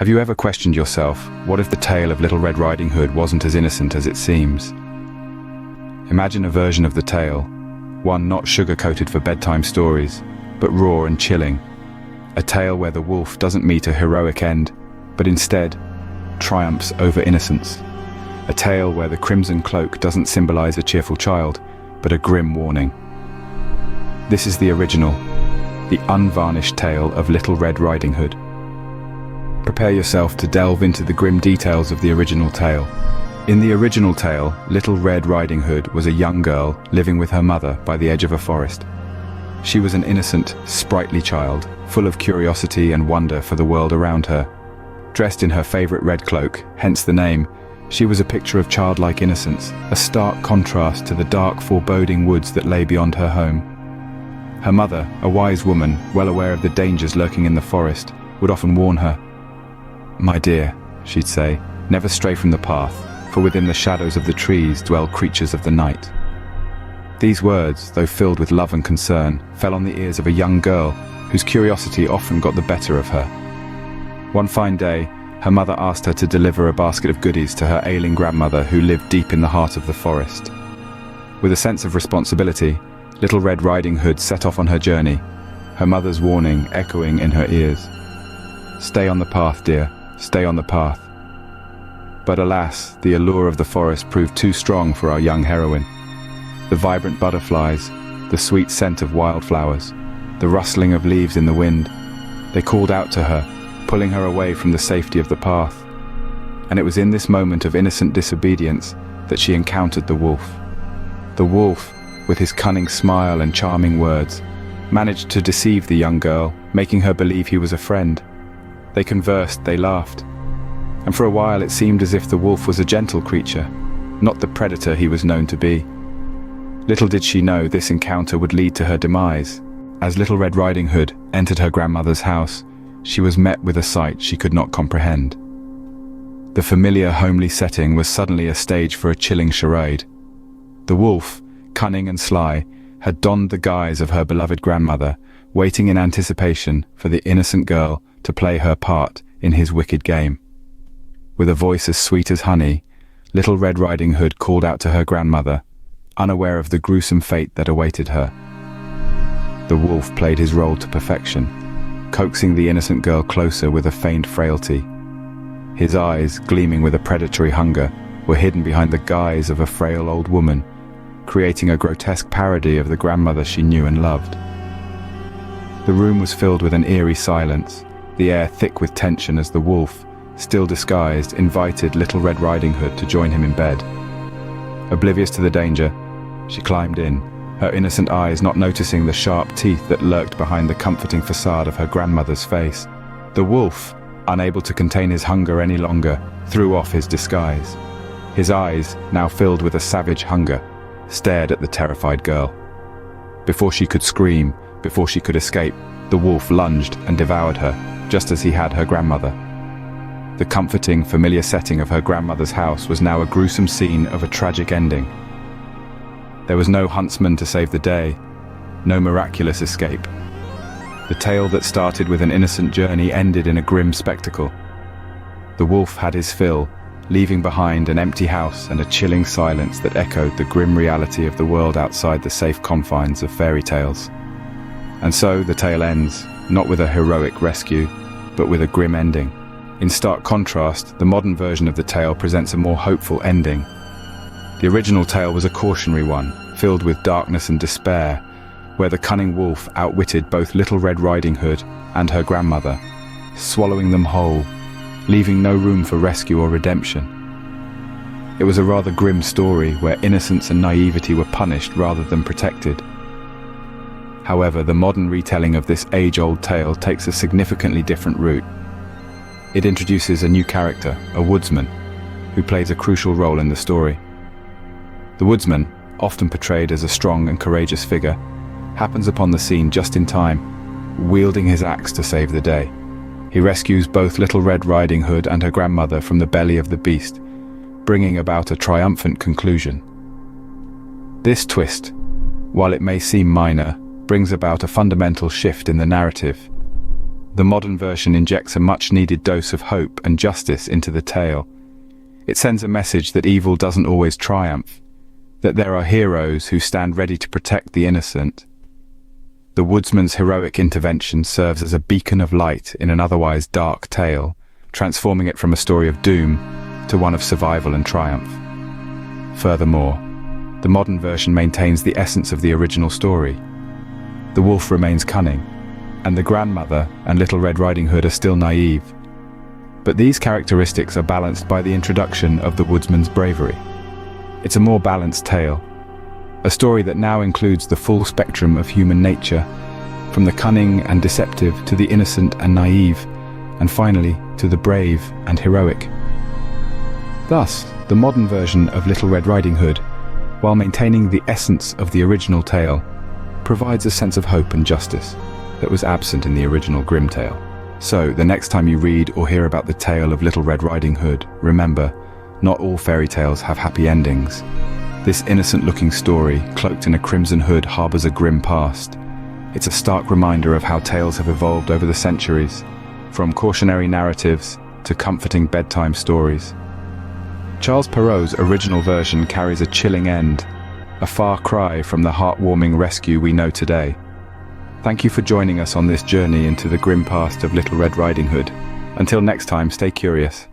Have you ever questioned yourself, what if the tale of Little Red Riding Hood wasn't as innocent as it seems? Imagine a version of the tale, one not sugar-coated for bedtime stories, but raw and chilling. A tale where the wolf doesn't meet a heroic end, but instead triumphs over innocence. A tale where the crimson cloak doesn't symbolize a cheerful child, but a grim warning. This is the original, the unvarnished tale of Little Red Riding Hood. Prepare yourself to delve into the grim details of the original tale. In the original tale, Little Red Riding Hood was a young girl living with her mother by the edge of a forest. She was an innocent, sprightly child, full of curiosity and wonder for the world around her. Dressed in her favorite red cloak, hence the name, she was a picture of childlike innocence, a stark contrast to the dark, foreboding woods that lay beyond her home. Her mother, a wise woman, well aware of the dangers lurking in the forest, would often warn her. "My dear," she'd say, "never stray from the path, for within the shadows of the trees dwell creatures of the night." These words, though filled with love and concern, fell on the ears of a young girl whose curiosity often got the better of her. One fine day, her mother asked her to deliver a basket of goodies to her ailing grandmother who lived deep in the heart of the forest. With a sense of responsibility, Little Red Riding Hood set off on her journey, her mother's warning echoing in her ears. "Stay on the path, dear, stay on the path." But alas, the allure of the forest proved too strong for our young heroine. The vibrant butterflies, the sweet scent of wildflowers, the rustling of leaves in the wind, they called out to her, pulling her away from the safety of the path. And it was in this moment of innocent disobedience that she encountered the wolf. The wolf, with his cunning smile and charming words, managed to deceive the young girl, making her believe he was a friend. They conversed, they laughed, and for a while it seemed as if the wolf was a gentle creature, not the predator he was known to be. Little did she know this encounter would lead to her demise. As Little Red Riding Hood entered her grandmother's house, she was met with a sight she could not comprehend. The familiar homely setting was suddenly a stage for a chilling charade. The wolf, cunning and sly, had donned the guise of her beloved grandmother, waiting in anticipation for the innocent girl to play her part in his wicked game. With a voice as sweet as honey, Little Red Riding Hood called out to her grandmother, unaware of the gruesome fate that awaited her. The wolf played his role to perfection, coaxing the innocent girl closer with a feigned frailty. His eyes, gleaming with a predatory hunger, were hidden behind the guise of a frail old woman, creating a grotesque parody of the grandmother she knew and loved. The room was filled with an eerie silence, the air thick with tension as the wolf, still disguised, invited Little Red Riding Hood to join him in bed. Oblivious to the danger, she climbed in, her innocent eyes not noticing the sharp teeth that lurked behind the comforting facade of her grandmother's face. The wolf, unable to contain his hunger any longer, threw off his disguise. His eyes, now filled with a savage hunger, stared at the terrified girl. Before she could scream, before she could escape, the wolf lunged and devoured her, just as he had her grandmother. The comforting, familiar setting of her grandmother's house was now a gruesome scene of a tragic ending. There was no huntsman to save the day, no miraculous escape. The tale that started with an innocent journey ended in a grim spectacle. The wolf had his fill, leaving behind an empty house and a chilling silence that echoed the grim reality of the world outside the safe confines of fairy tales. And so the tale ends, not with a heroic rescue, but with a grim ending. In stark contrast, the modern version of the tale presents a more hopeful ending. The original tale was a cautionary one, filled with darkness and despair, where the cunning wolf outwitted both Little Red Riding Hood and her grandmother, swallowing them whole, leaving no room for rescue or redemption. It was a rather grim story where innocence and naivety were punished rather than protected. However, the modern retelling of this age-old tale takes a significantly different route. It introduces a new character, a woodsman, who plays a crucial role in the story. The woodsman, often portrayed as a strong and courageous figure, happens upon the scene just in time, wielding his axe to save the day. He rescues both Little Red Riding Hood and her grandmother from the belly of the beast, bringing about a triumphant conclusion. This twist, while it may seem minor, brings about a fundamental shift in the narrative. the modern version injects a much-needed dose of hope and justice into the tale. It sends a message that evil doesn't always triumph, that there are heroes who stand ready to protect the innocent. The woodsman's heroic intervention serves as a beacon of light in an otherwise dark tale, transforming it from a story of doom to one of survival and triumph. Furthermore, the modern version maintains the essence of the original story. The wolf remains cunning, and the grandmother and Little Red Riding Hood are still naive. But these characteristics are balanced by the introduction of the woodsman's bravery. It's a more balanced tale, a story that now includes the full spectrum of human nature, from the cunning and deceptive to the innocent and naive, and finally to the brave and heroic. Thus, the modern version of Little Red Riding Hood, while maintaining the essence of the original tale, provides a sense of hope and justice that was absent in the original grim tale. So, the next time you read or hear about the tale of Little Red Riding Hood, remember, not all fairy tales have happy endings. This innocent-looking story, cloaked in a crimson hood, harbors a grim past. It's a stark reminder of how tales have evolved over the centuries, from cautionary narratives to comforting bedtime stories. Charles Perrault's original version carries a chilling end, a far cry from the heartwarming rescue we know today. Thank you for joining us on this journey into the grim past of Little Red Riding Hood. Until next time, stay curious.